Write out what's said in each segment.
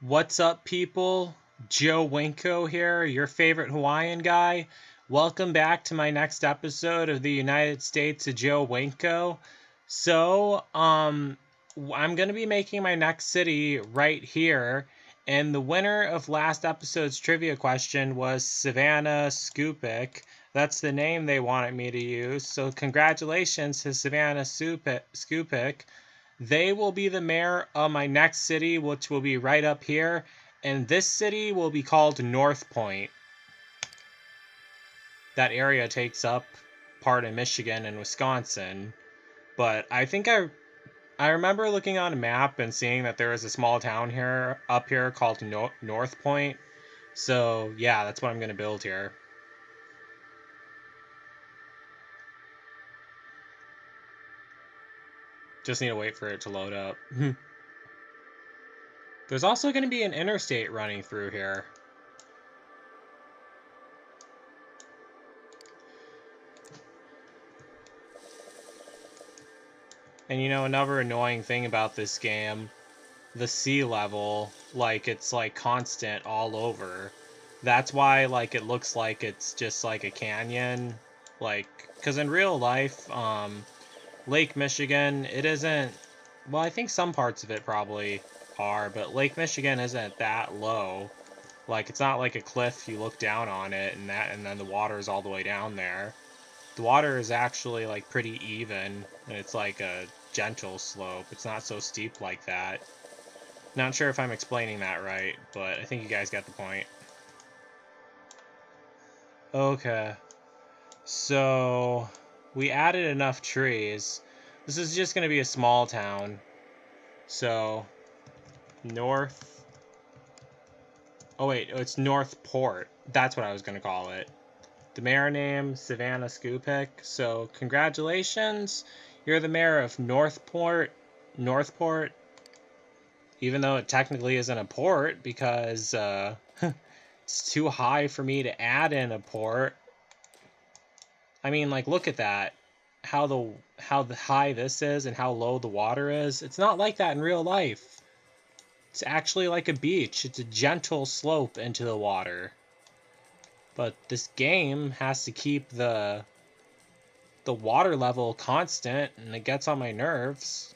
What's up, people? Joe Winko here, your favorite Hawaiian guy. Welcome back to my next episode of the United States of Joe Winko. I'm going to be making my next city right here, and the winner of last episode's trivia question was Savannah Skupik. That's the name they wanted me to use, so congratulations to Savannah Skupik. They will be the mayor of my next city, which will be right up here. And this city will be called North Point. That area takes up part of Michigan and Wisconsin. But I remember looking on a map and seeing that there is a small town up here called North Point. So yeah, that's what I'm gonna build here. Just need to wait for it to load up. There's also gonna be an interstate running through here. And another annoying thing about this game, the sea level, like it's like constant all over. That's why like it looks like it's just like a canyon, like because in real life, Lake Michigan, it isn't. Well, I think some parts of it probably are, but Lake Michigan isn't that low. Like it's not like a cliff you look down on it and then the water is all the way down there. The water is actually like pretty even, and it's like a gentle slope. It's not so steep like that. Not sure if I'm explaining that right, but I think you guys got the point. Okay, so we added enough trees. This is just going to be a small town. So, North... Oh wait, it's Northport. That's what I was going to call it. The mayor name, Savannah Skupik. So, congratulations. You're the mayor of Northport. Northport. Even though it technically isn't a port because it's too high for me to add in a port. I mean, like, look at that. How the high this is and how low the water is. It's not like that in real life. It's actually like a beach. It's a gentle slope into the water. But this game has to keep the water level constant, and it gets on my nerves.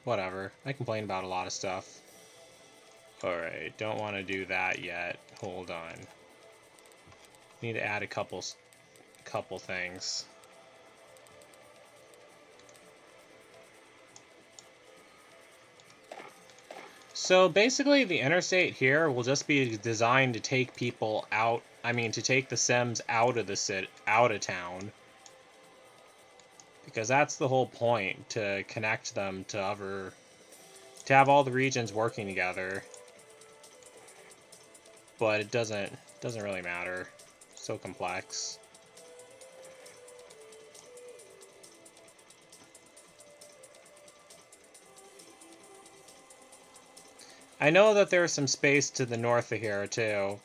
Whatever. I complain about a lot of stuff. Alright, don't want to do that yet. Hold on. Need to add a couple things. So basically the interstate here will just be designed to take people out, to take the Sims out of town. Because that's the whole point, to connect them to have all the regions working together. But it doesn't really matter. It's so complex. I know that there's some space to the north of here, too.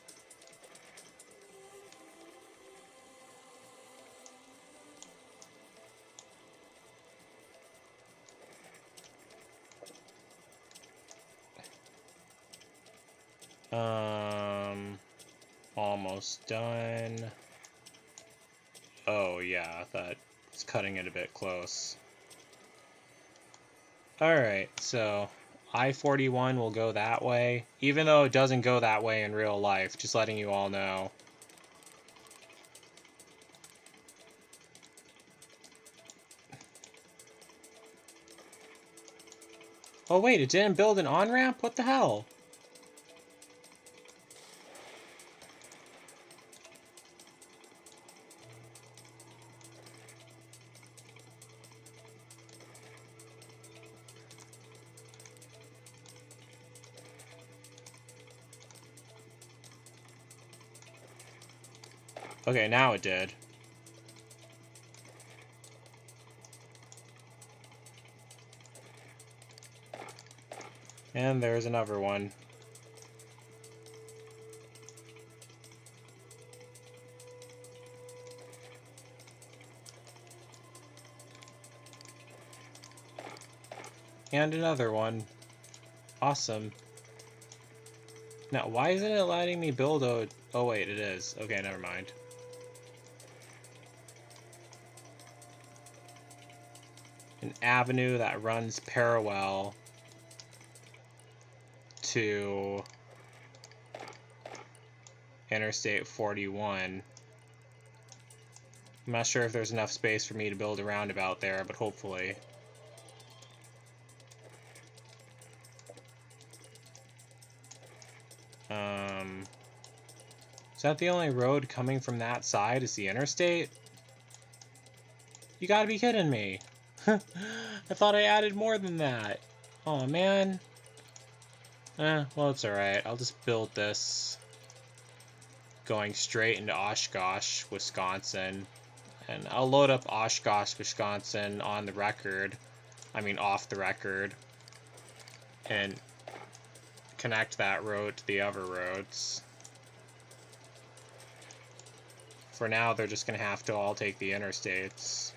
Almost done. Oh, yeah, that's cutting it a bit close. Alright, so I-41 will go that way, even though it doesn't go that way in real life, just letting you all know. Oh wait, it didn't build an on-ramp? What the hell? Okay, now it did. And there's another one. And another one. Awesome. Now, why isn't it letting me build a... Oh, wait, it is. Okay, never mind. An avenue that runs parallel to Interstate 41. I'm not sure if there's enough space for me to build a roundabout there, but hopefully. Is that the only road coming from that side is the interstate? You gotta be kidding me. I thought I added more than that. Oh, man. Well, it's alright. I'll just build this going straight into Oshkosh, Wisconsin. And I'll load up Oshkosh, Wisconsin on the record. I mean, off the record. And connect that road to the other roads. For now, they're just going to have to all take the interstates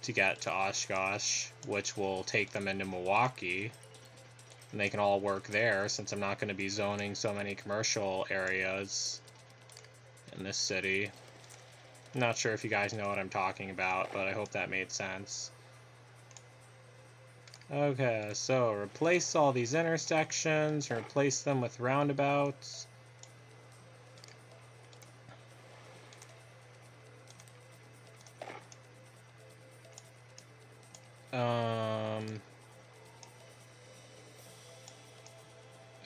to get to Oshkosh, which will take them into Milwaukee. And they can all work there, since I'm not going to be zoning so many commercial areas in this city. I'm not sure if you guys know what I'm talking about, but I hope that made sense. Okay, so replace all these intersections, replace them with roundabouts.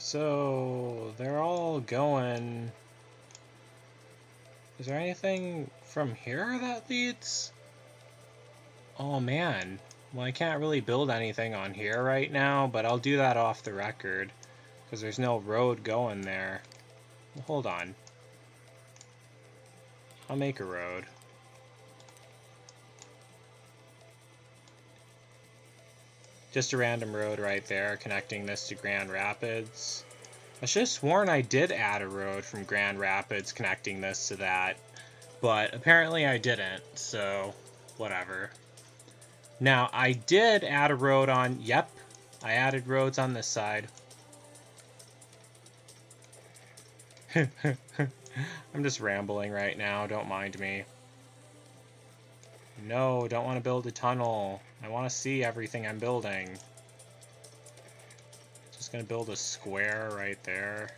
So they're all going... Is there anything from here that leads? Oh man, well I can't really build anything on here right now, but I'll do that off the record, because there's no road going there. Well, hold on. I'll make a road. Just a random road right there, connecting this to Grand Rapids. I should have sworn I did add a road from Grand Rapids connecting this to that, but apparently I didn't, so whatever. Now, I did add a road on... Yep, I added roads on this side. I'm just rambling right now, don't mind me. No, don't want to build a tunnel. I want to see everything I'm building. Just gonna build a square right there.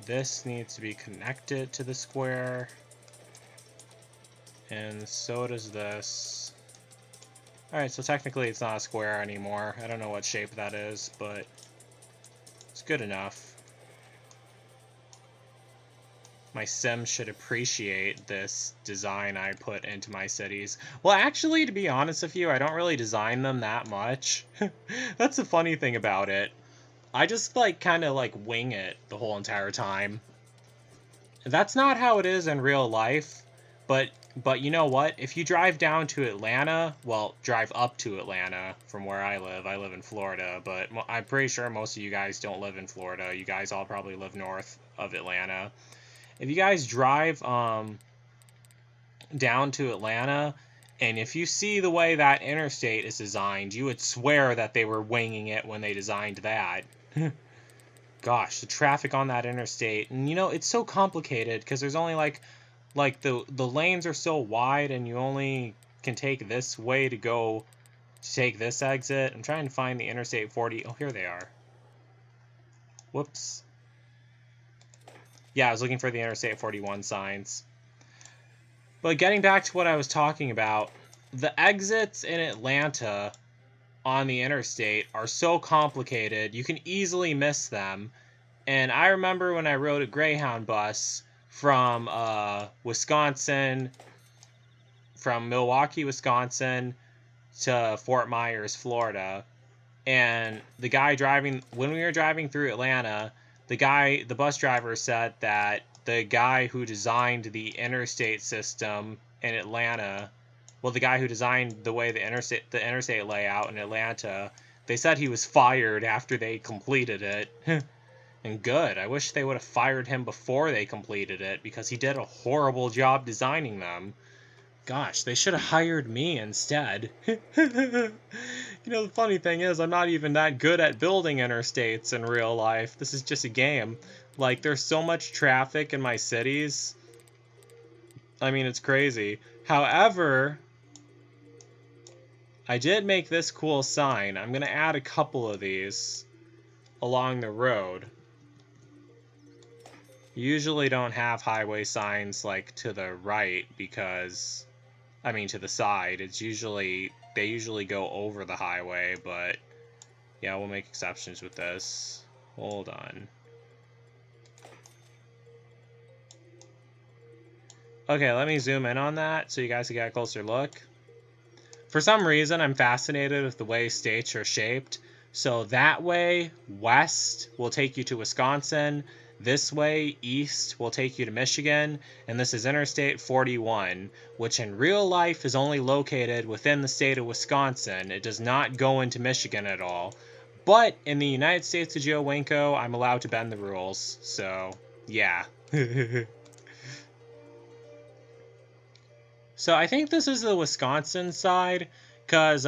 This needs to be connected to the square. And so does this. Alright, so technically it's not a square anymore. I don't know what shape that is, but it's good enough. My Sims should appreciate this design I put into my cities. Well, actually, to be honest with you, I don't really design them that much. That's the funny thing about it. I just, like, kind of, like, wing it the whole entire time. That's not how it is in real life, but you know what? If you drive down to Atlanta, well, drive up to Atlanta from where I live in Florida, but I'm pretty sure most of you guys don't live in Florida. You guys all probably live north of Atlanta. If you guys drive down to Atlanta, and if you see the way that interstate is designed, you would swear that they were winging it when they designed that. Gosh, the traffic on that interstate, and you know, it's so complicated because there's only like the lanes are so wide, and you only can take this way to go to take this exit. I'm trying to find the Interstate 40. Oh, here they are. Whoops. Yeah, I was looking for the Interstate 41 signs. But getting back to what I was talking about, the exits in Atlanta on the interstate are so complicated, you can easily miss them. And I remember when I rode a Greyhound bus from Wisconsin, from Milwaukee, Wisconsin to Fort Myers, Florida. And the guy driving, when we were driving through Atlanta, the bus driver said that the guy who designed the interstate system in Atlanta, well, the guy who designed the way the interstate layout in Atlanta, they said he was fired after they completed it. And good. I wish they would have fired him before they completed it, because he did a horrible job designing them. Gosh, they should have hired me instead. You know, the funny thing is, I'm not even that good at building interstates in real life. This is just a game. Like, there's so much traffic in my cities. I mean, it's crazy. However, I did make this cool sign. I'm going to add a couple of these along the road. You usually don't have highway signs, like, to the right because... I mean, to the side. It's usually... They usually go over the highway, but... Yeah, we'll make exceptions with this. Hold on. Okay, let me zoom in on that so you guys can get a closer look. For some reason, I'm fascinated with the way states are shaped. So that way, west will take you to Wisconsin. This way, east, will take you to Michigan, and this is Interstate 41, which in real life is only located within the state of Wisconsin. It does not go into Michigan at all. But in the United States of Winko, I'm allowed to bend the rules, so yeah. So I think this is the Wisconsin side, because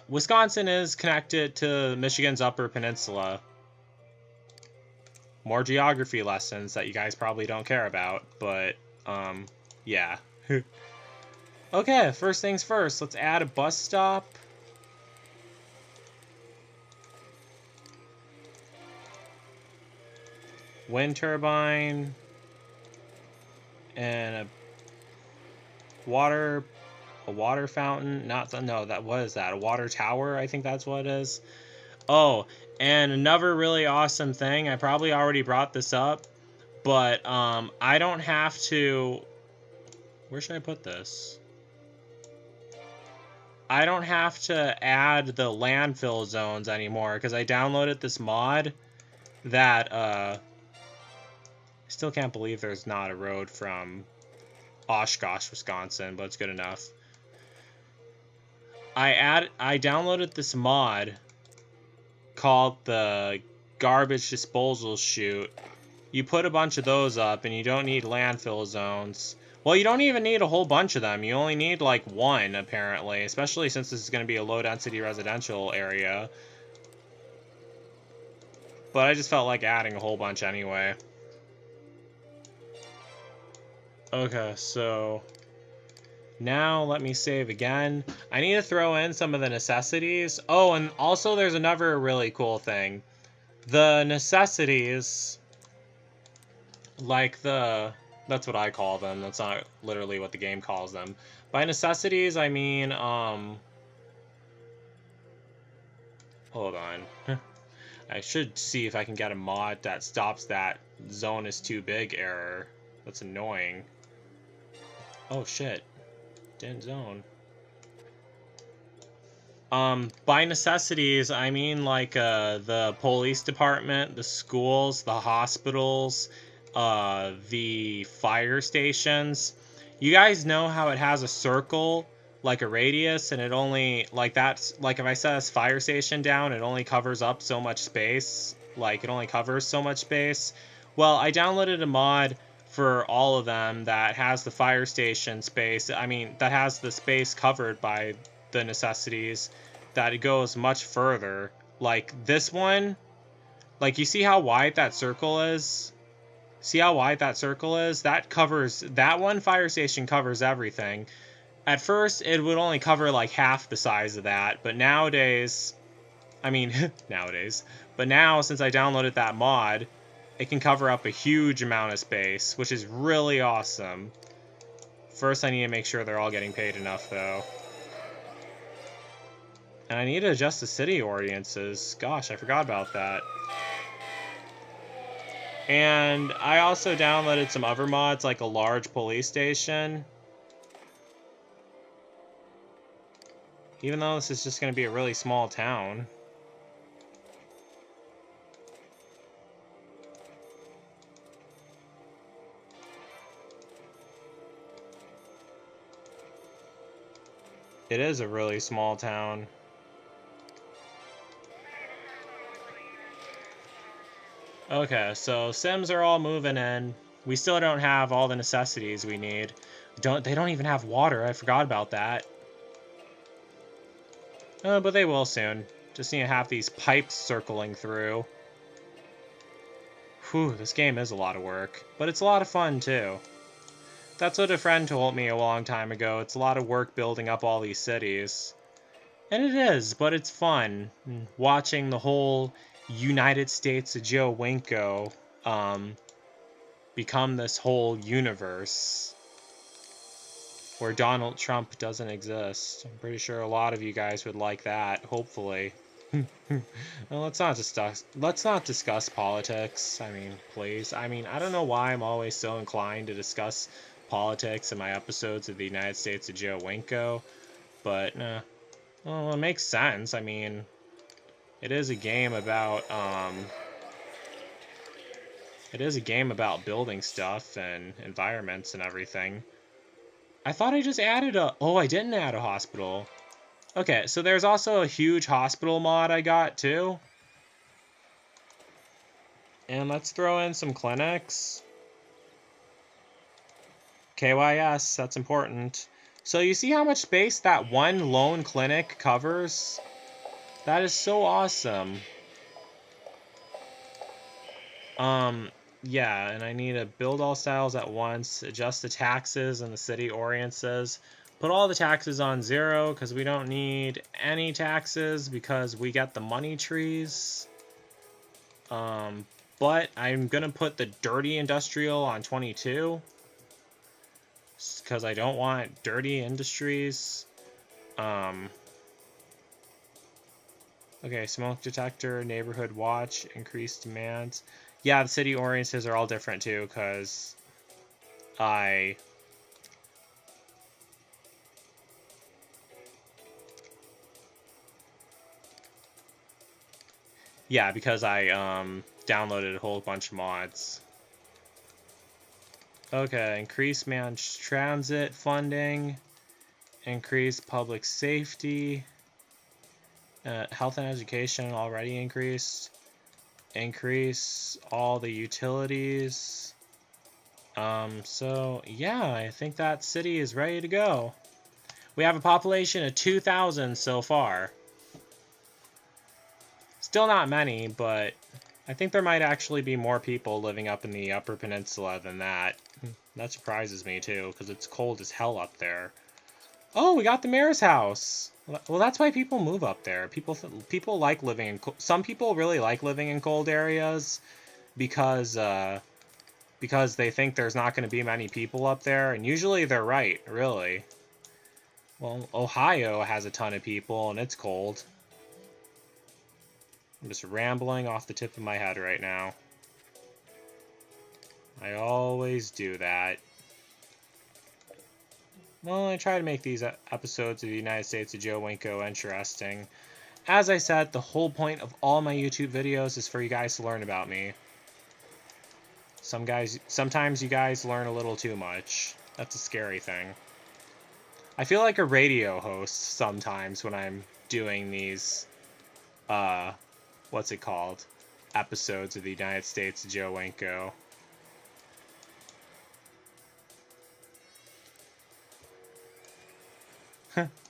Wisconsin is connected to Michigan's Upper Peninsula. More geography lessons that you guys probably don't care about, but, yeah. Okay, first things first, let's add a bus stop. Wind turbine. And a water fountain. A water tower, I think that's what it is. Oh, and another really awesome thing, I probably already brought this up, but I don't have to... Where should I put this? I don't have to add the landfill zones anymore, because I downloaded this mod that, I still can't believe there's not a road from Oshkosh, Wisconsin, but it's good enough. I downloaded this mod called the garbage disposal chute. You put a bunch of those up and you don't need landfill zones. Well, you don't even need a whole bunch of them. You only need like one, apparently, especially since this is going to be a low density residential area. But I just felt like adding a whole bunch anyway. Okay, so now let me save again. I need to throw in some of the necessities. Oh, and also there's another really cool thing. The necessities, like that's what I call them. That's not literally what the game calls them. By necessities, I mean, hold on. I should see if I can get a mod that stops that zone is too big error. That's annoying. Oh, shit. Didn't zone. By necessities, I mean like the police department, the schools, the hospitals, the fire stations. You guys know how it has a circle, like a radius, and it only, like that's, like if I set a fire station down, it only covers up so much space. Like, it only covers so much space. Well, I downloaded a mod for all of them that has the fire station space. I mean, that has the space covered by the necessities, that it goes much further. Like this one, like you see how wide that circle is? See how wide that circle is? That covers, that one fire station covers everything. At first, it would only cover like half the size of that, but nowadays, I mean, but now since I downloaded that mod, it can cover up a huge amount of space, which is really awesome. First, I need to make sure they're all getting paid enough, though. And I need to adjust the city audiences. Gosh, I forgot about that. And I also downloaded some other mods, like a large police station. Even though this is just going to be a really small town. It is a really small town. Okay, so Sims are all moving in. We still don't have all the necessities we need. They don't even have water. I forgot about that. But they will soon. Just need to have these pipes circling through. Whew, this game is a lot of work. But it's a lot of fun, too. That's what a friend told me a long time ago. It's a lot of work building up all these cities. And it is, but it's fun. Watching the whole United States of Joe Winko become this whole universe where Donald Trump doesn't exist. I'm pretty sure a lot of you guys would like that, hopefully. Well, let's not discuss politics. I mean, please. I mean, I don't know why I'm always so inclined to discuss politics in my episodes of the United States of Joe Winko, but well, it makes sense. I mean, it is a game about building stuff and environments and everything. I thought I just added oh, I didn't add a hospital. Okay, so there's also a huge hospital mod I got too. And let's throw in some clinics. KYS, that's important. So you see how much space that one lone clinic covers? That is so awesome. Yeah, and I need to build all styles at once, adjust the taxes and the city ordinances, put all the taxes on 0 because we don't need any taxes because we get the money trees. But I'm gonna put the dirty industrial on 22 because I don't want dirty industries. Okay, smoke detector, neighborhood watch, increased demands. Yeah, the city ordinances are all different too, because I downloaded a whole bunch of mods. Okay, increase mass transit funding, increase public safety, health and education already increased. Increase all the utilities. So yeah, I think that city is ready to go. We have a population of 2,000 so far. Still not many, but I think there might actually be more people living up in the Upper Peninsula than that. That surprises me too, because it's cold as hell up there. Oh, we got the mayor's house. Well, that's why people move up there. People like living in... Some people really like living in cold areas because they think there's not going to be many people up there. And usually they're right, really. Well, Ohio has a ton of people, and it's cold. I'm just rambling off the tip of my head right now. I always do that. Well, I try to make these episodes of the United States of Joe Winko interesting. As I said, the whole point of all my YouTube videos is for you guys to learn about me. Sometimes you guys learn a little too much. That's a scary thing. I feel like a radio host sometimes when I'm doing these, what's it called? Episodes of the United States of Joe Winko.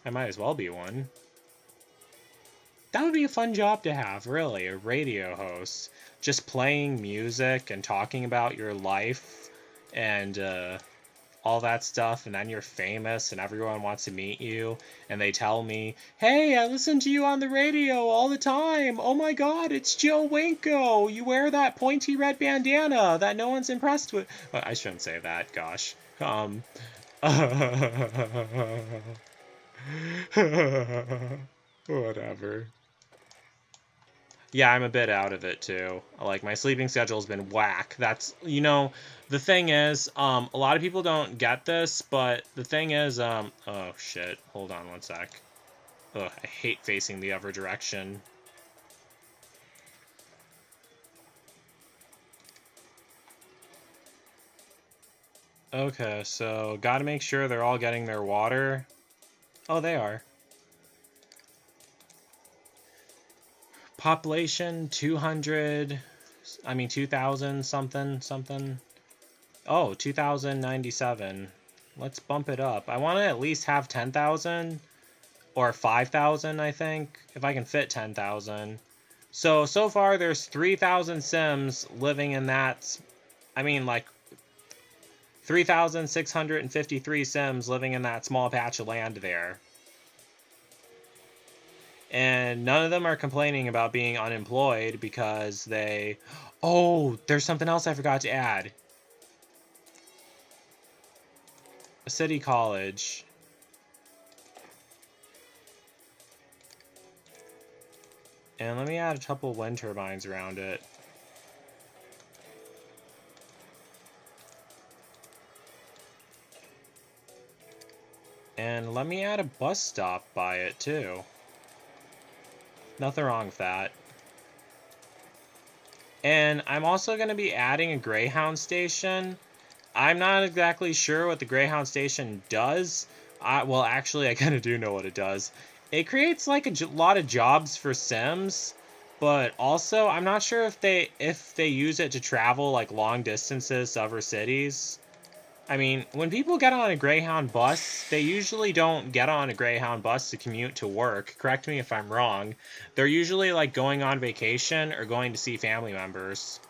I might as well be one. That would be a fun job to have, really, a radio host. Just playing music and talking about your life and all that stuff, and then you're famous and everyone wants to meet you, and they tell me, hey, I listen to you on the radio all the time. Oh my god, it's Joe Winko. You wear that pointy red bandana that no one's impressed with. Well, I shouldn't say that, gosh. Whatever. Yeah, I'm a bit out of it too. Like, my sleeping schedule's been whack. That's, you know, the thing is, a lot of people don't get this, but the thing is, oh shit, hold on one sec. Ugh, I hate facing the other direction. Okay, so gotta make sure they're all getting their water. Oh, they are. Population 200, I mean 2,000 something. Oh, 2,097. Let's bump it up. I want to at least have 10,000 or 5,000, I think, if I can fit 10,000. So far there's 3,000 Sims living in that, I mean, like, 3,653 Sims living in that small patch of land there. And none of them are complaining about being unemployed because they... Oh, there's something else I forgot to add. A city college. And let me add a couple wind turbines around it. And let me add a bus stop by it, too. Nothing wrong with that. And I'm also going to be adding a Greyhound station. I'm not exactly sure what the Greyhound station does. Well, actually, I kind of do know what it does. It creates like a lot of jobs for Sims, but also I'm not sure if they use it to travel like long distances to other cities. I mean, when people get on a Greyhound bus, they usually don't get on a Greyhound bus to commute to work. Correct me if I'm wrong. They're usually like going on vacation or going to see family members.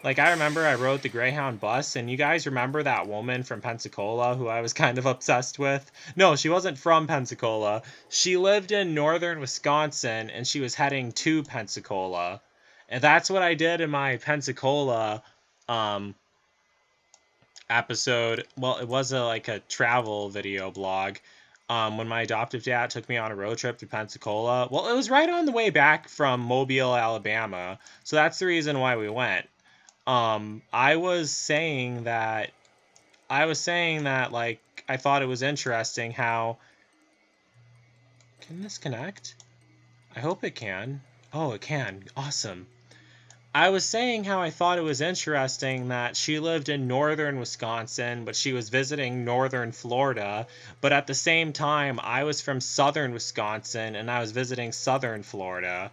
Like, I remember I rode the Greyhound bus, and you guys remember that woman from Pensacola who I was kind of obsessed with? No, she wasn't from Pensacola. She lived in northern Wisconsin, and she was heading to Pensacola. And that's what I did in my Pensacola episode. Well, it was like a travel video blog. When my adoptive dad took me on a road trip to Pensacola. Well, it was right on the way back from Mobile, Alabama. So that's the reason why we went. I was saying that like I thought it was interesting how can this connect? I hope it can. Oh, it can. Awesome. I was saying how I thought it was interesting that she lived in northern Wisconsin, but she was visiting northern Florida, but at the same time I was from southern Wisconsin and I was visiting southern Florida.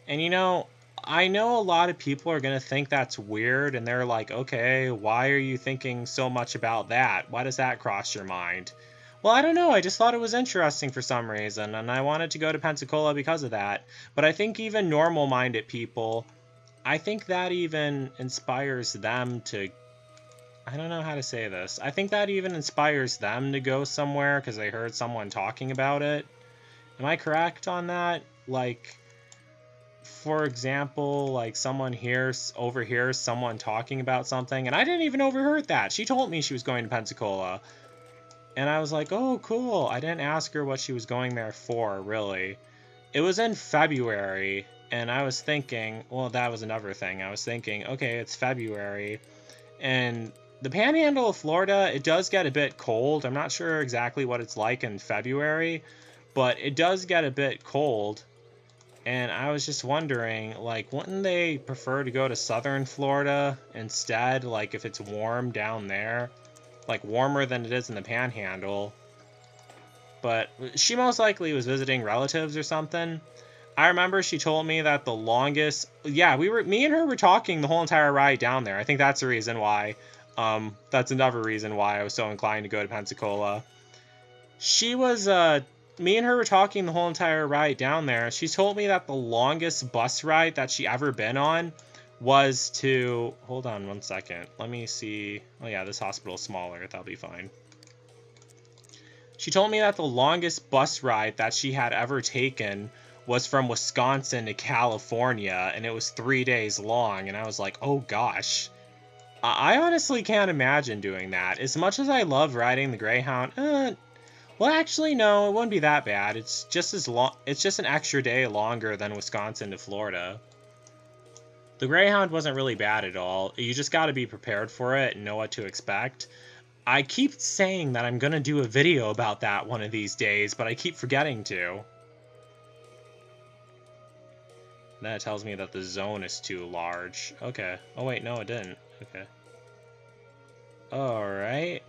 And you know, I know a lot of people are going to think that's weird, and they're like, okay, why are you thinking so much about that? Why does that cross your mind? Well, I don't know. I just thought it was interesting for some reason, and I wanted to go to Pensacola because of that. But I think even normal-minded people, I think that even inspires them to... I don't know how to say this. I think that even inspires them to go somewhere because they heard someone talking about it. Am I correct on that? Like... For example, like someone overhears someone talking about something, and I didn't even overheard that. She told me she was going to Pensacola. And I was like, oh, cool. I didn't ask her what she was going there for, really. It was in February, and I was thinking, well, that was another thing. I was thinking, okay, it's February, and the Panhandle of Florida, it does get a bit cold. I'm not sure exactly what it's like in February, but it does get a bit cold. And I was just wondering, like, wouldn't they prefer to go to southern Florida instead? Like, if it's warm down there? Like, warmer than it is in the Panhandle. But she most likely was visiting relatives or something. I remember she told me that the longest... Yeah, me and her were talking the whole entire ride down there. I think that's the reason why. That's another reason why I was so inclined to go to Pensacola. She was, me and her were talking the whole entire ride down there. She told me that the longest bus ride that she ever been on was to... Hold on one second. Let me see. Oh yeah, this hospital's smaller. That'll be fine. She told me that the longest bus ride that she had ever taken was from Wisconsin to California, and it was 3 days long. And I was like, oh gosh. I honestly can't imagine doing that. As much as I love riding the Greyhound, well, actually, no, it wouldn't be that bad. It's just as long. It's just an extra day longer than Wisconsin to Florida. The Greyhound wasn't really bad at all. You just got to be prepared for it and know what to expect. I keep saying that I'm gonna do a video about that one of these days, but I keep forgetting to. Then it tells me that the zone is too large. Okay. Oh wait, no, it didn't. Okay. All right.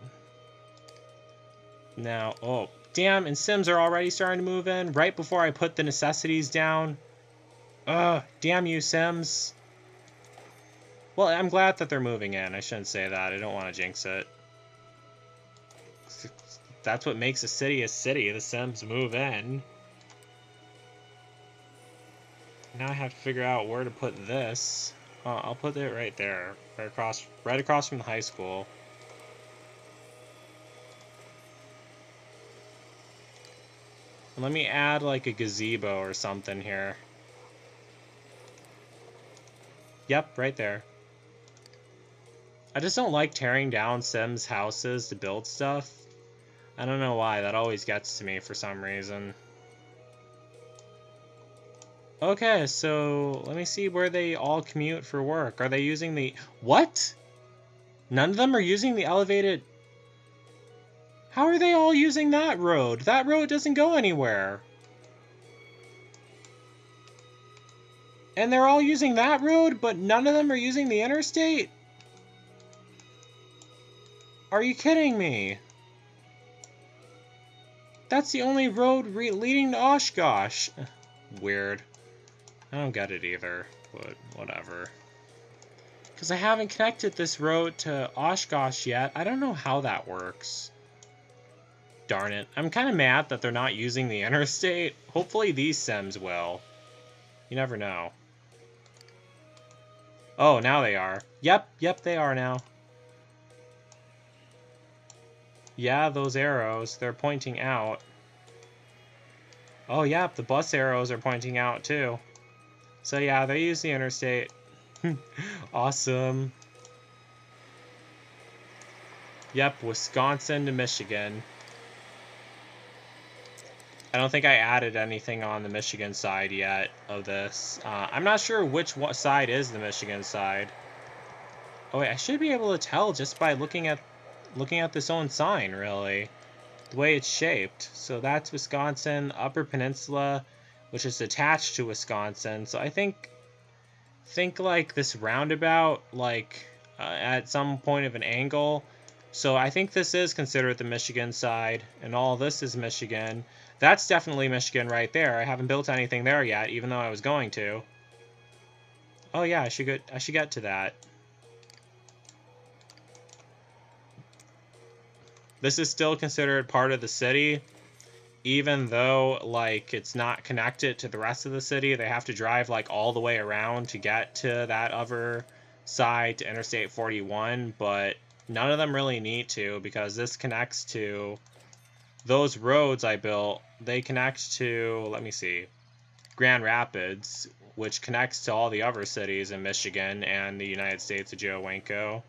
Now, oh, damn, and Sims are already starting to move in right before I put the necessities down. Ugh, damn you, Sims. Well, I'm glad that they're moving in. I shouldn't say that. I don't want to jinx it. That's what makes a city a city. The Sims move in. Now I have to figure out where to put this. I'll put it right there. Right across from the high school. And let me add like a gazebo or something here. Yep, right there. I just don't like tearing down Sims houses to build stuff. I don't know why, that always gets to me for some reason. Okay, so let me see where they all commute for work. Are they using the... What? None of them are using the elevated... How are they all using that road? That road doesn't go anywhere. And they're all using that road, but none of them are using the interstate? Are you kidding me? That's the only road leading to Oshkosh. Weird. I don't get it either, but whatever. Because I haven't connected this road to Oshkosh yet. I don't know how that works. Darn it. I'm kind of mad that they're not using the interstate. Hopefully these Sims will. You never know. Oh, now they are. Yep, they are now. Yeah, those arrows, they're pointing out. Oh, yeah, the bus arrows are pointing out, too. So, yeah, they use the interstate. Awesome. Yep, Wisconsin to Michigan. I don't think I added anything on the Michigan side yet of this. I'm not sure which side is the Michigan side. Oh, wait, I should be able to tell just by looking at this own sign, really. The way it's shaped. So that's Wisconsin, Upper Peninsula, which is attached to Wisconsin. So I think like this roundabout, like at some point of an angle. So I think this is considered the Michigan side, and all this is Michigan. That's definitely Michigan right there. I haven't built anything there yet, even though I was going to. Oh yeah, I should get to that. This is still considered part of the city, even though like it's not connected to the rest of the city. They have to drive like all the way around to get to that other side, to Interstate 41, but none of them really need to, because this connects to those roads I built. They connect to, let me see, Grand Rapids, which connects to all the other cities in Michigan and the United States of Joe Winko.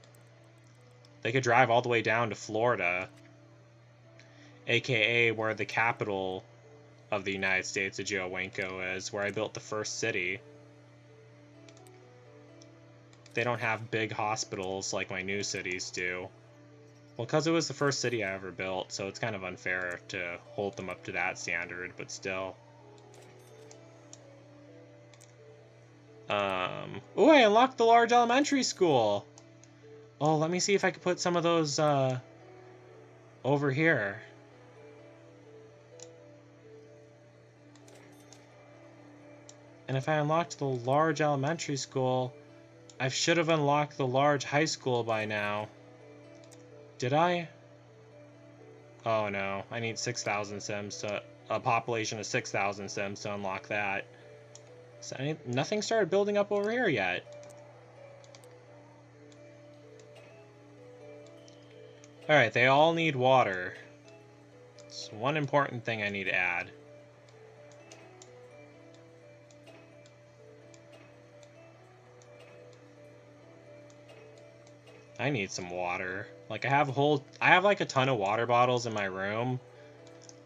They could drive all the way down to Florida, aka where the capital of the United States of Joe Winko is, where I built the first city. They don't have big hospitals like my new cities do. Well, because it was the first city I ever built, so it's kind of unfair to hold them up to that standard, but still. Ooh, I unlocked the large elementary school! Oh, let me see if I could put some of those, over here. And if I unlocked the large elementary school, I should have unlocked the large high school by now. Did I? Oh no, I need 6,000 Sims to... a population of 6,000 Sims to unlock that. So nothing started building up over here yet. Alright, they all need water. It's one important thing I need to add. I need some water. Like, I have like a ton of water bottles in my room.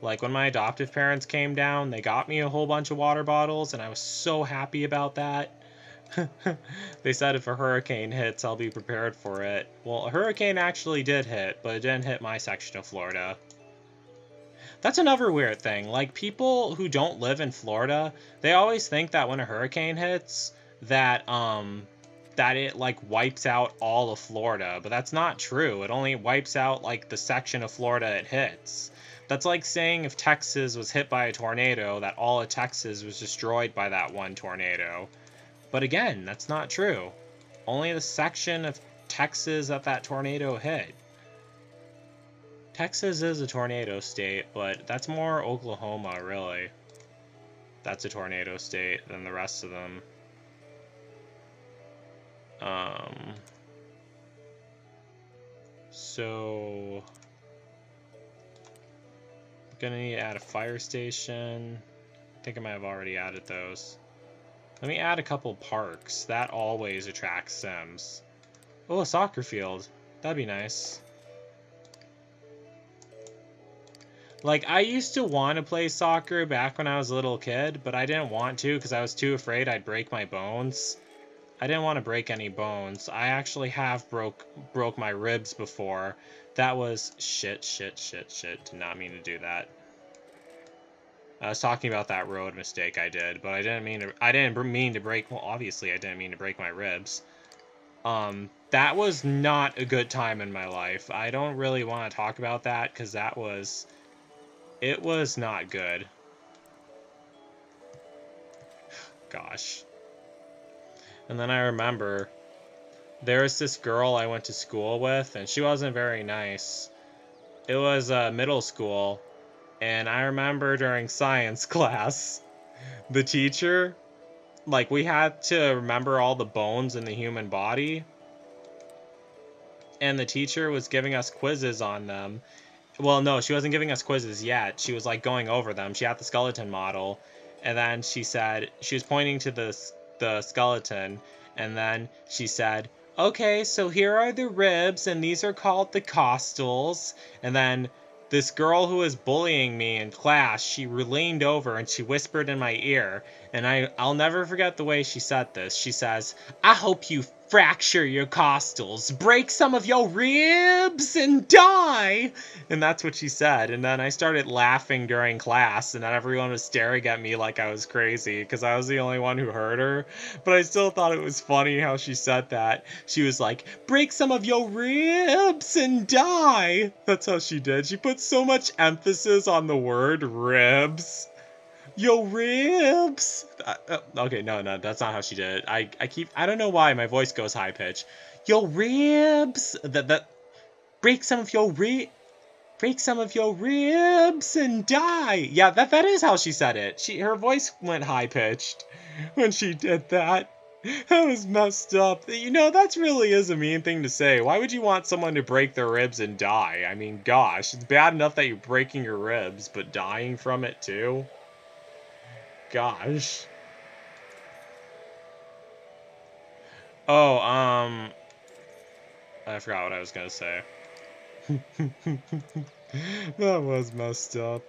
Like, when my adoptive parents came down, they got me a whole bunch of water bottles, and I was so happy about that. They said if a hurricane hits, I'll be prepared for it. Well, a hurricane actually did hit, but it didn't hit my section of Florida. That's another weird thing. Like, people who don't live in Florida, they always think that when a hurricane hits, that it, like, wipes out all of Florida. But that's not true. It only wipes out, like, the section of Florida it hits. That's like saying if Texas was hit by a tornado, that all of Texas was destroyed by that one tornado. But again, that's not true. only the section of Texas that tornado hit. Texas is a tornado state, but that's more Oklahoma, really. That's a tornado state than the rest of them. So I'm gonna need to add a fire station. I think I might have already added those. Let me add a couple parks. That always attracts Sims. Oh, a soccer field. That'd be nice. Like, I used to want to play soccer back when I was a little kid, but I didn't want to because I was too afraid I'd break my bones. I didn't want to break any bones. I actually have broke my ribs before. That was shit. Did not mean to do that. I was talking about that road mistake I did, but I didn't mean to break, well, obviously I didn't mean to break my ribs. That was not a good time in my life. I don't really want to talk about that because it was not good. Gosh. And then I remember there was this girl I went to school with, and she wasn't very nice. It was middle school, and I remember during science class, the teacher, like, we had to remember all the bones in the human body, and the teacher was giving us quizzes on them. Well, no, she wasn't giving us quizzes yet. She was, like, going over them. She had the skeleton model, and then she said, she was pointing to the skeleton, and then she said, okay, so here are the ribs, and these are called the costals. And then this girl who was bullying me in class, she leaned over and she whispered in my ear, and I'll never forget the way she said this. She says, I hope you fracture your costals, break some of your ribs, and die. And that's what she said. And then I started laughing during class, and then everyone was staring at me like I was crazy because I was the only one who heard her. But I still thought it was funny how she said that. She was like, break some of your ribs and die. That's how she did. She put so much emphasis on the word ribs. Yo, ribs! Okay, no, that's not how she did it. I don't know why my voice goes high pitch. Yo, ribs! Break some of your ribs and die! Yeah, that is how she said it. Her voice went high pitched when she did that. That was messed up. You know, that really is a mean thing to say. Why would you want someone to break their ribs and die? I mean, gosh, it's bad enough that you're breaking your ribs, but dying from it too? Gosh. Oh, I forgot what I was gonna say. That was messed up.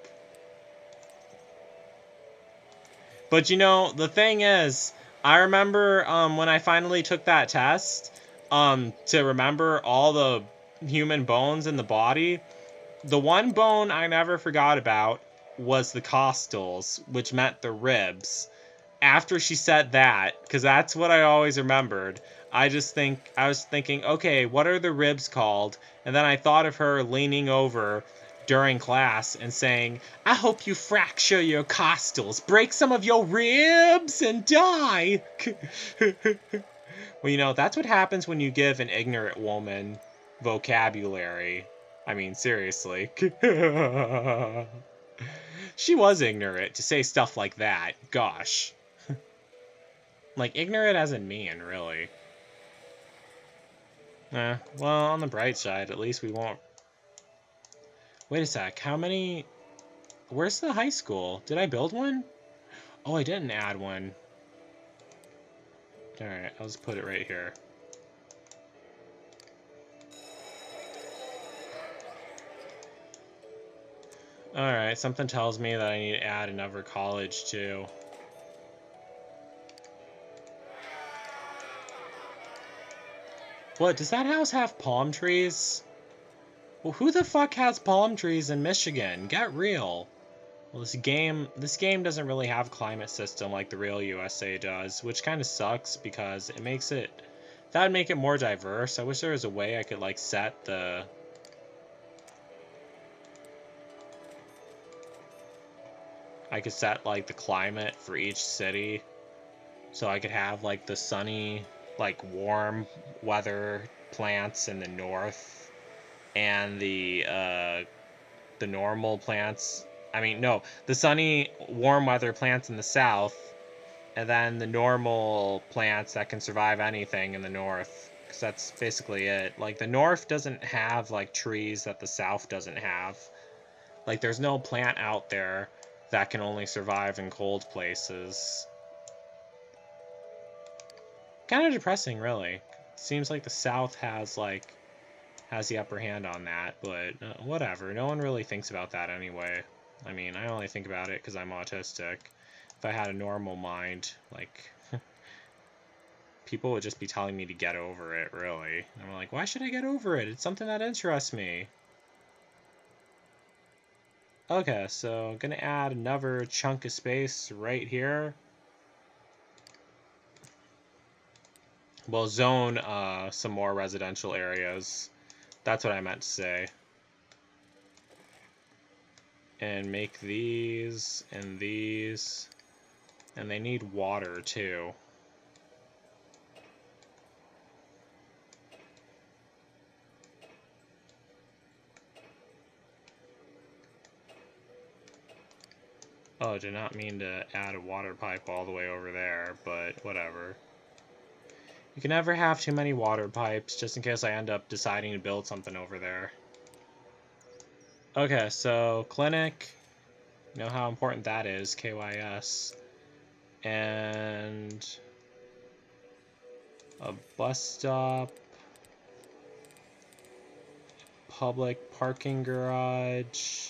But you know, the thing is, I remember when I finally took that test to remember all the human bones in the body, the one bone I never forgot about was the costals, which meant the ribs. After she said that, because that's what I always remembered, I was thinking, okay, what are the ribs called? And then I thought of her leaning over during class and saying, I hope you fracture your costals, break some of your ribs, and die. Well, you know, that's what happens when you give an ignorant woman vocabulary. I mean, seriously. She was ignorant to say stuff like that. Gosh. Like, ignorant as in mean, really. Well, on the bright side, at least we won't... Wait a sec, how many... Where's the high school? Did I build one? Oh, I didn't add one. Alright, I'll just put it right here. Alright, something tells me that I need to add another college, too. What, does that house have palm trees? Well, who the fuck has palm trees in Michigan? Get real. Well, this game doesn't really have a climate system like the real USA does, which kind of sucks because it makes it... That would make it more diverse. I wish there was a way I could, like, set the... I could set, like, the climate for each city. So I could have, like, the sunny like warm weather plants in the north, and the normal plants. I mean, no, the sunny, warm weather plants in the south, and then the normal plants that can survive anything in the north. Because that's basically it. Like, the north doesn't have, like, trees that the south doesn't have. Like, there's no plant out there that can only survive in cold places. Kind of depressing, really. Seems like the south has, like, has the upper hand on that, but whatever. No one really thinks about that anyway. I mean, I only think about it because I'm autistic. If I had a normal mind, like, people would just be telling me to get over it, really. And I'm like, why should I get over it? It's something that interests me. Okay, so I'm gonna add another chunk of space right here. We'll zone some more residential areas. That's what I meant to say. And make these and these. And they need water too. Oh, I did not mean to add a water pipe all the way over there, but whatever. You can never have too many water pipes, just in case I end up deciding to build something over there. Okay, so clinic, you know how important that is, KYS. And a bus stop, public parking garage,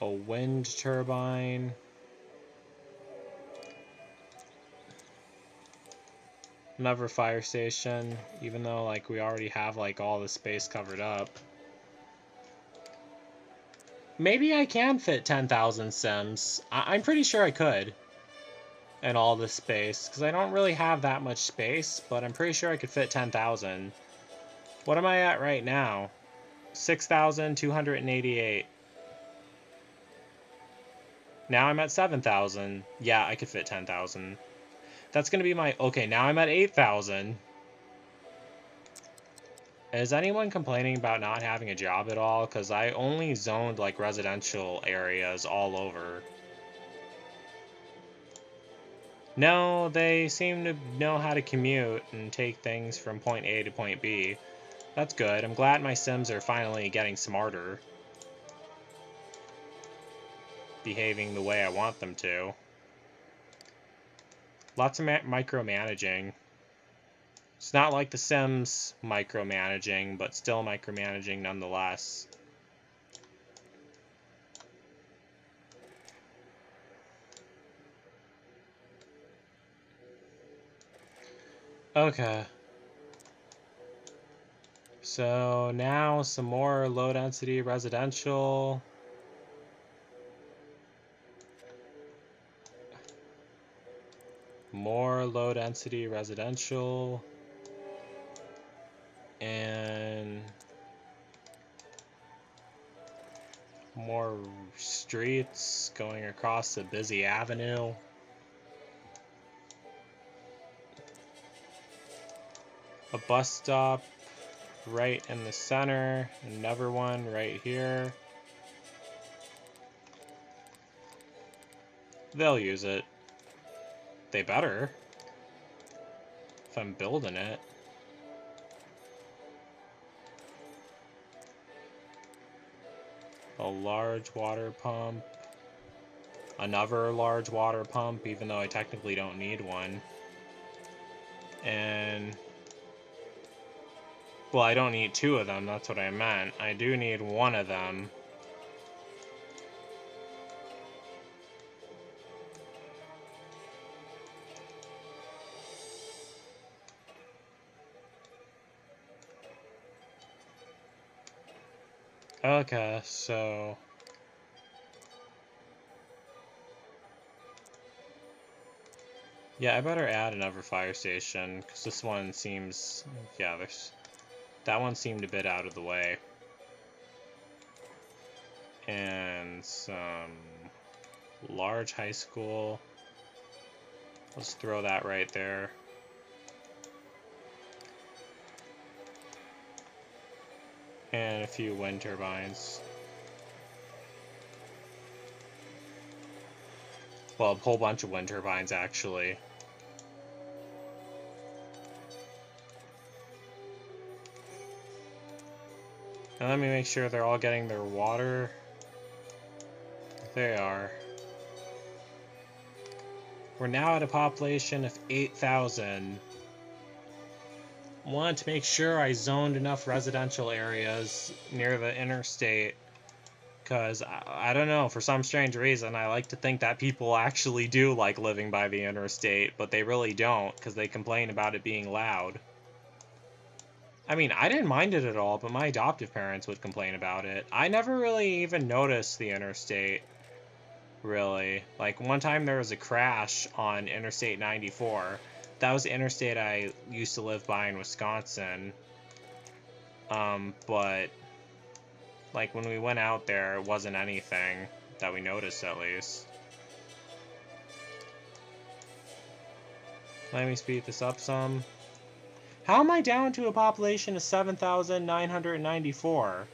a wind turbine, another fire station, even though like we already have like all the space covered up. Maybe I can fit 10,000 Sims. I'm pretty sure I could. In all this space, because I don't really have that much space, but I'm pretty sure I could fit 10,000. What am I at right now? 6,288. Now I'm at 7,000. Yeah, I could fit 10,000. That's going to be my... Okay, now I'm at 8,000. Is anyone complaining about not having a job at all? Because I only zoned, like, residential areas all over. No, they seem to know how to commute and take things from point A to point B. That's good. I'm glad my Sims are finally getting smarter. Behaving the way I want them to. Lots of micromanaging. It's not like The Sims micromanaging, but still micromanaging nonetheless. Okay. So now some more low-density residential. More low-density residential. And more streets going across a busy avenue. A bus stop right in the center. Another one right here. They'll use it. They better. If I'm building it. A large water pump. Another large water pump, even though I technically don't need one. And... well, I don't need two of them, that's what I meant. I do need one of them. Okay, so... yeah, I better add another fire station, because this one seems... yeah, that one seemed a bit out of the way. And some large high school. Let's throw that right there. And a few wind turbines. Well, a whole bunch of wind turbines, actually. And let me make sure they're all getting their water. They are. We're now at a population of 8,000. Wanted to make sure I zoned enough residential areas near the interstate, because I don't know, for some strange reason, I like to think that people actually do like living by the interstate, but they really don't, because they complain about it being loud. I mean, I didn't mind it at all, but my adoptive parents would complain about it. I never really even noticed the interstate, really. Like, one time there was a crash on Interstate 94. That was the interstate I used to live by in Wisconsin. But, like, when we went out there, it wasn't anything that we noticed, at least. Let me speed this up some. How am I down to a population of 7,994?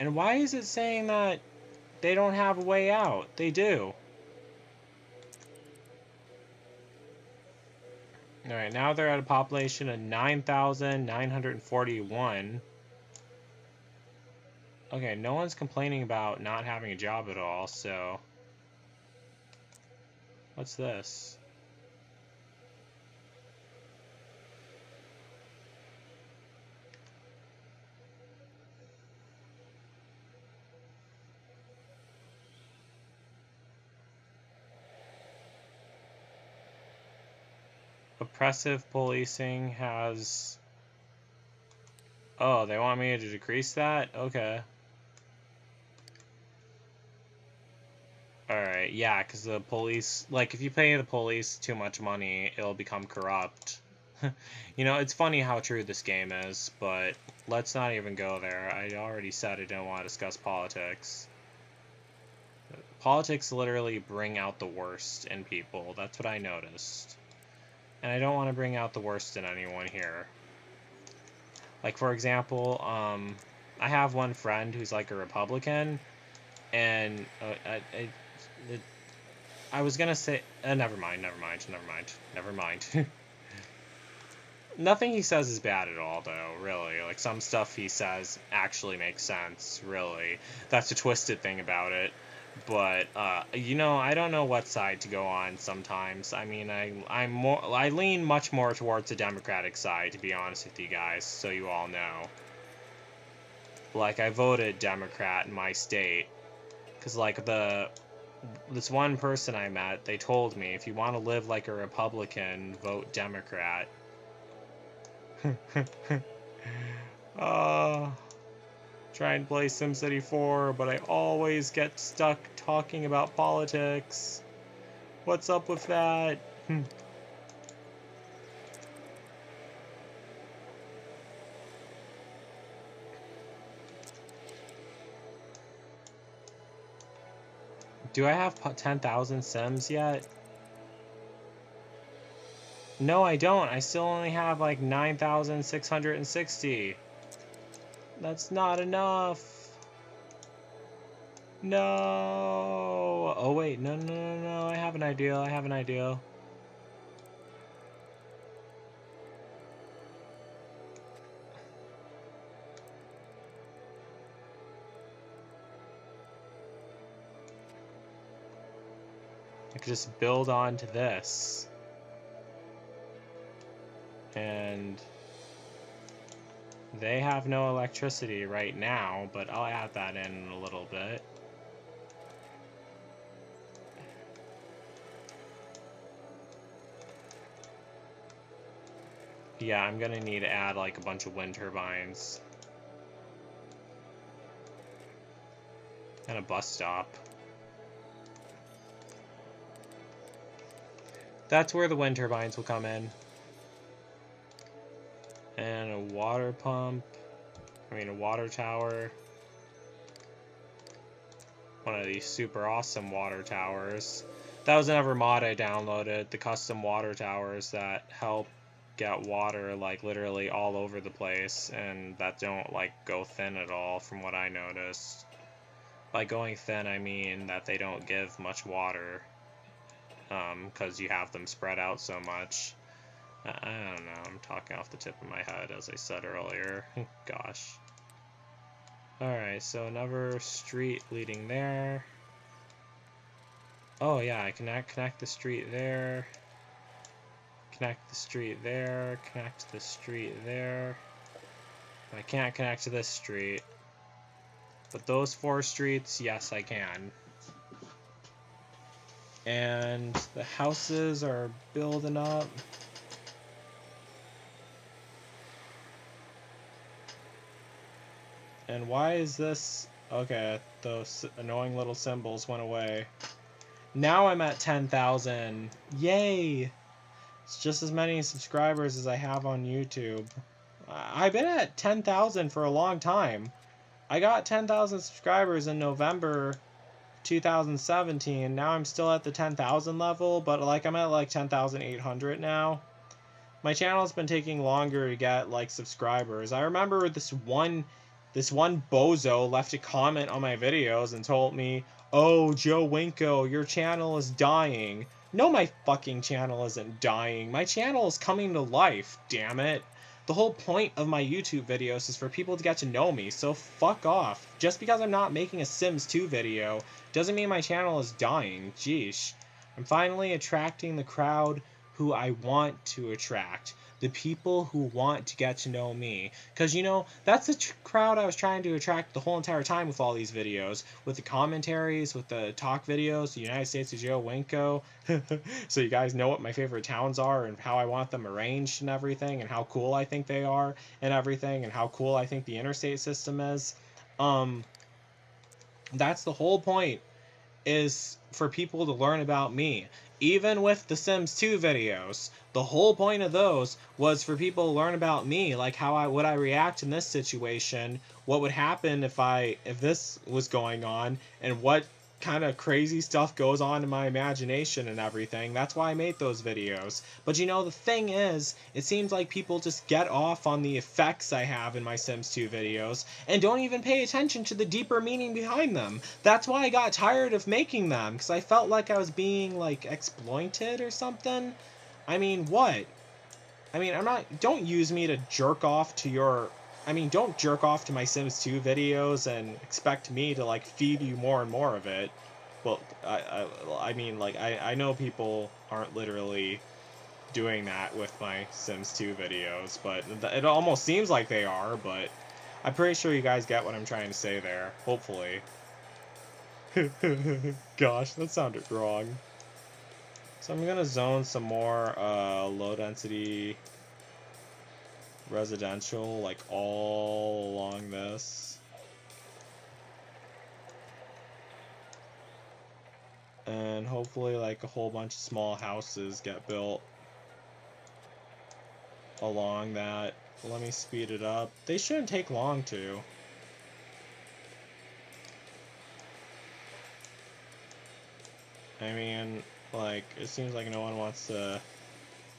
And why is it saying that they don't have a way out? They do. Alright, now they're at a population of 9,941. Okay, no one's complaining about not having a job at all, so... What's this? Oppressive policing has... Oh, they want me to decrease that? Okay. Alright, yeah, because the police... Like, if you pay the police too much money, it'll become corrupt. You know, it's funny how true this game is, but let's not even go there. I already said I didn't want to discuss politics. Politics literally bring out the worst in people. That's what I noticed. And I don't want to bring out the worst in anyone here. Like, for example, I have one friend who's like a Republican, and I was gonna say, never mind. Nothing he says is bad at all, though, really. Like, some stuff he says actually makes sense, really. That's the twisted thing about it. But, you know, I don't know what side to go on sometimes. I mean, I lean much more towards the Democratic side, to be honest with you guys, so you all know. Like, I voted Democrat in my state, because, like, this one person I met, they told me, if you want to live like a Republican, vote Democrat. Try and play SimCity 4, but I always get stuck talking about politics. What's up with that? Do I have 10,000 Sims yet? No, I don't. I still only have like 9,660. That's not enough. No. Oh, wait. No. I have an idea. I could just build onto this. And they have no electricity right now, but I'll add that in a little bit. Yeah, I'm gonna need to add like a bunch of wind turbines. And a bus stop. That's where the wind turbines will come in. And a water pump. A water tower. One of these super awesome water towers. That was another mod I downloaded. The custom water towers that help get water like literally all over the place, and that don't like go thin at all from what I noticed. By going thin, I mean that they don't give much water, because you have them spread out so much. I don't know, I'm talking off the tip of my head, as I said earlier. Gosh. Alright, so another street leading there. Oh yeah, I connect the street there. Connect the street there. Connect the street there. I can't connect to this street. But those 4 streets, yes, I can. And the houses are building up. And why is this... Okay, those annoying little symbols went away. Now I'm at 10,000. Yay! It's just as many subscribers as I have on YouTube. I've been at 10,000 for a long time. I got 10,000 subscribers in November 2017. Now I'm still at the 10,000 level, but like I'm at like 10,800 now. My channel's been taking longer to get like subscribers. I remember this one bozo left a comment on my videos and told me, "Oh, Joe Winko, your channel is dying." No, my fucking channel isn't dying. My channel is coming to life, damn it. The whole point of my YouTube videos is for people to get to know me, so fuck off. Just because I'm not making a Sims 2 video doesn't mean my channel is dying. Jeesh. I'm finally attracting the crowd who I want to attract. The people who want to get to know me. Because, you know, that's the crowd I was trying to attract the whole entire time with all these videos. With the commentaries, with the talk videos, the United States of Joe Winko. So you guys know what my favorite towns are and how I want them arranged and everything. And how cool I think they are and everything. And how cool I think the interstate system is. That's the whole point. Is for people to learn about me. Even with the Sims 2 videos, the whole point of those was for people to learn about me, like how would I react in this situation, what would happen if this was going on, and what kind of crazy stuff goes on in my imagination and everything. That's why I made those videos. But you know, the thing is, it seems like people just get off on the effects I have in my Sims 2 videos and don't even pay attention to the deeper meaning behind them. That's why I got tired of making them, because I felt like I was being like exploited or something. I mean, what? I mean, don't use me to jerk off to your... I mean, don't jerk off to my Sims 2 videos and expect me to, like, feed you more and more of it. Well, I mean, like, I know people aren't literally doing that with my Sims 2 videos, but it almost seems like they are, but I'm pretty sure you guys get what I'm trying to say there. Hopefully. Gosh, that sounded wrong. So I'm gonna zone some more low-density residential, like all along this. And hopefully like a whole bunch of small houses get built along that. Let me speed it up. They shouldn't take long to. I mean, like, it seems like no one wants to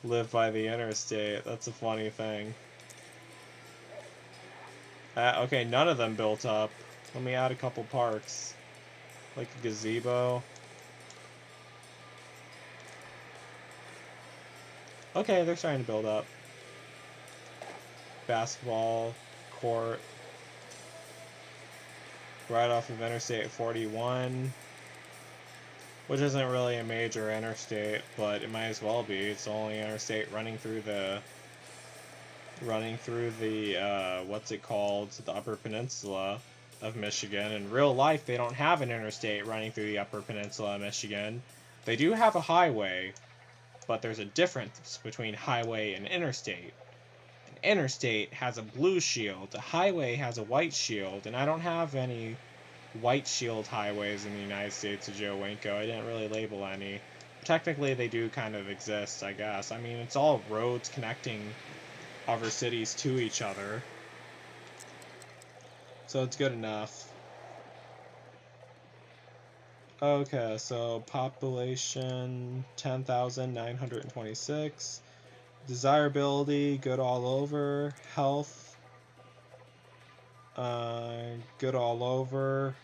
live by the interstate. That's a funny thing. Okay, none of them built up. Let me add a couple parks. Like a gazebo. Okay, they're starting to build up. Basketball court. Right off of Interstate 41. Which isn't really a major interstate, but it might as well be. It's the only interstate running through the what's it called, the Upper Peninsula of Michigan. In real life, they don't have an interstate running through the Upper Peninsula of Michigan. They do have a highway, but there's a difference between highway and interstate. An interstate has a blue shield, a highway has a white shield, and I don't have any white shield highways in the United States of Joe Winko. I didn't really label any. Technically, they do kind of exist, I guess. I mean, it's all roads connecting other cities to each other. So it's good enough. Okay, so population 10,926. Desirability, good all over. Health, good all over.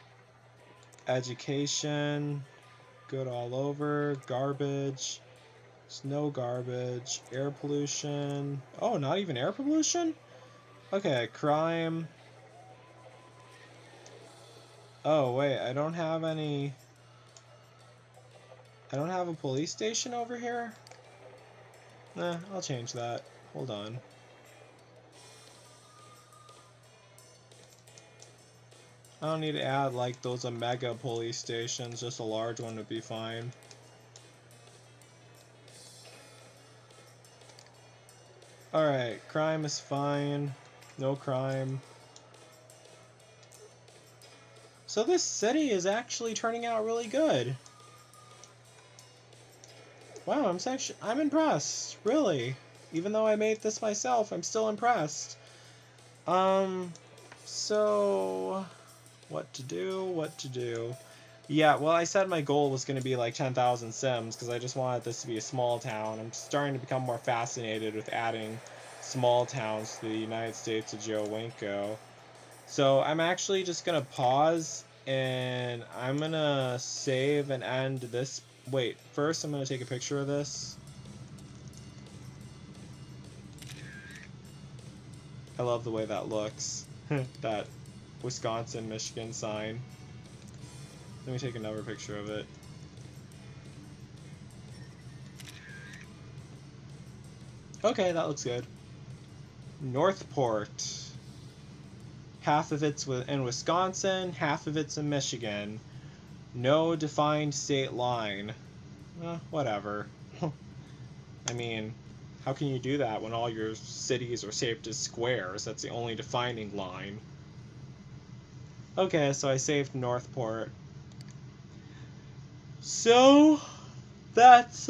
Education, good all over. Garbage, snow garbage. Air pollution. Oh, not even air pollution? Okay, crime. Oh, wait, I don't have any... I don't have a police station over here? Nah, I'll change that. Hold on. I don't need to add like those mega police stations, just a large one would be fine. Alright, crime is fine. No crime. So this city is actually turning out really good. Wow, I'm impressed, really. Even though I made this myself, I'm still impressed. So what to do? Yeah, well, I said my goal was going to be like 10,000 Sims because I just wanted this to be a small town. I'm starting to become more fascinated with adding small towns to the United States of Joe Winko. So I'm actually just going to pause and I'm going to save and end this. Wait, first I'm going to take a picture of this. I love the way that looks. That Wisconsin-Michigan sign. Let me take another picture of it. Okay, that looks good. Northport. Half of it's in Wisconsin, half of it's in Michigan. No defined state line. Whatever. I mean, how can you do that when all your cities are shaped as squares? That's the only defining line. Okay, so I saved Northport. So, that's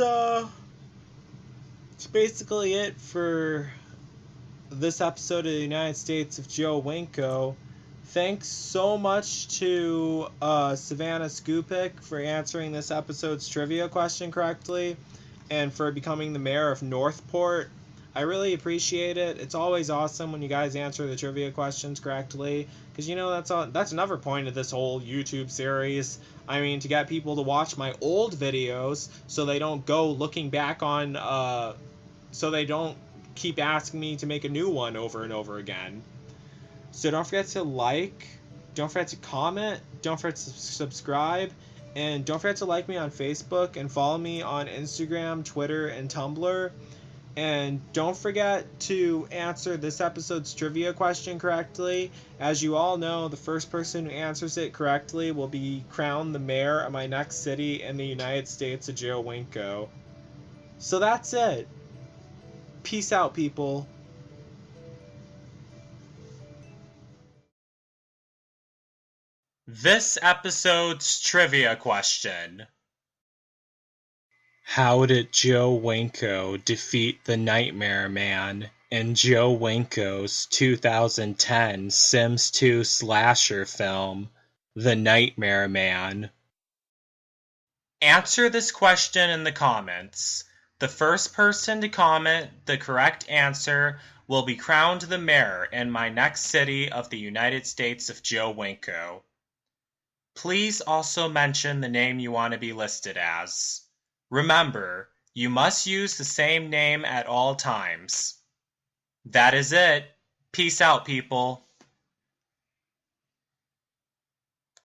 basically it for this episode of the United States of Joe Winko. Thanks so much to Savannah Skupik for answering this episode's trivia question correctly and for becoming the mayor of Northport. I really appreciate it. It's always awesome when you guys answer the trivia questions correctly because, you know, that's another point of this whole YouTube series. I mean, to get people to watch my old videos so they don't go looking back on so they don't keep asking me to make a new one over and over again. So don't forget to like, don't forget to comment, don't forget to subscribe, and don't forget to like me on Facebook and follow me on Instagram, Twitter, and Tumblr. And don't forget to answer this episode's trivia question correctly. As you all know, the first person who answers it correctly will be crowned the mayor of my next city in the United States of Joe Winko. So that's it. Peace out, people. This episode's trivia question. How did Joe Winko defeat the Nightmare Man in Joe Winko's 2010 Sims 2 slasher film, The Nightmare Man? Answer this question in the comments. The first person to comment the correct answer will be crowned the mayor in my next city of the United States of Joe Winko. Please also mention the name you want to be listed as. Remember, you must use the same name at all times. That is it. Peace out, people.